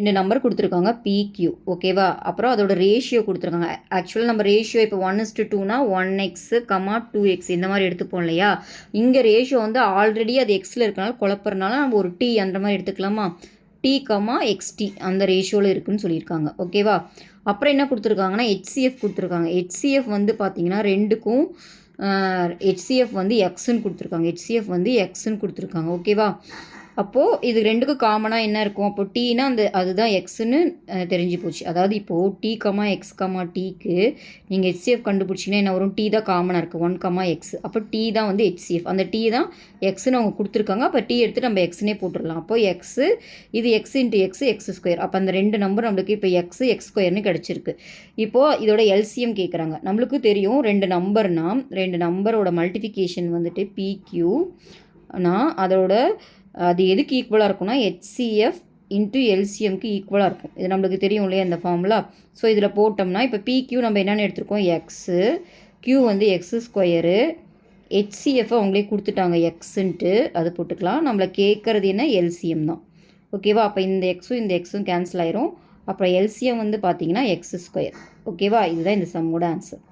2 number கொடுத்துருக்காங்க PQ ஓகேவா. அப்புறம் அதோட ரேஷியோ கொடுத்துருக்காங்க. ஆக்சுவலாக நம்ம ரேஷியோ இப்போ 1:2னா 1x, 2x இந்த மாதிரி எடுத்துப்போம் இல்லையா. இங்கே ரேஷியோ வந்து ஆல்ரெடி அது எக்ஸில் இருக்கனால குழப்பறனால நம்ம ஒரு டி அந்த மாதிரி எடுத்துக்கலாமா. T, XT அந்த ரேஷியோவில் இருக்குதுன்னு சொல்லியிருக்காங்க ஓகேவா. அப்புறம் என்ன கொடுத்துருக்காங்கன்னா HCF கொடுத்துருக்காங்க. HCF வந்து பார்த்தீங்கன்னா ரெண்டுக்கும் HCF வந்து எக்ஸ்ன்னு கொடுத்துருக்காங்க. HCF வந்து எக்ஸ்ன்னு கொடுத்துருக்காங்க ஓகேவா. அப்போது இது ரெண்டுக்கும் காமனாக என்ன இருக்கும், அப்போது டீனா அதுதான் எக்ஸ்ன்னு தெரிஞ்சு போச்சு. அதாவது இப்போது T, X, Tக்கு நீங்கள் HCF கண்டுபிடிச்சிங்கன்னா என்ன வரும், T தான் காமனாக இருக்குது 1, X. அப்போ T தான் வந்து HCF, அந்த T தான் எக்ஸ்ன்னு அவங்க கொடுத்துருக்காங்க. அப்போ T எடுத்து நம்ம எக்ஸ்னே போட்டுடலாம். அப்போது எக்ஸு இது எக்ஸ் இன்ட்டு எக்ஸ் ஸ்கொயர். அப்போ அந்த 2 நம்பர் நம்மளுக்கு இப்போ எக்ஸ் ஸ்கொயர்னு கிடச்சிருக்கு. இப்போது இதோட எல்சிஎம் கேட்குறாங்க. நம்மளுக்கு தெரியும் 2 நம்பர்னால் 2 நம்பரோட மல்டிஃபிகேஷன் வந்துட்டு PQனா அதோட அது எதுக்கு ஈக்குவலாக இருக்கும்னா HCF இன்ட்டு எல்சிஎம்க்கு ஈக்குவலாக இருக்கும். இது நம்மளுக்கு தெரியும் இல்லையா இந்த ஃபார்முலா. ஸோ இதில் போட்டோம்னா இப்போ PQ நம்ம என்னென்னு எடுத்துருக்கோம் எக்ஸு, Q வந்து எக்ஸ் ஸ்கொயரு, HCF அவங்களே கொடுத்துட்டாங்க எக்ஸுன்ட்டு அது போட்டுக்கலாம். நம்மளை கேட்குறது என்ன எல்சிஎம் தான் ஓகேவா. அப்போ இந்த எக்ஸும் கேன்சல் ஆயிரும். அப்புறம் எல்சிஎம் வந்து பார்த்தீங்கன்னா எக்ஸ் ஸ்கொயர் ஓகேவா. இதுதான் இந்த சம்மோட ஆன்சர்.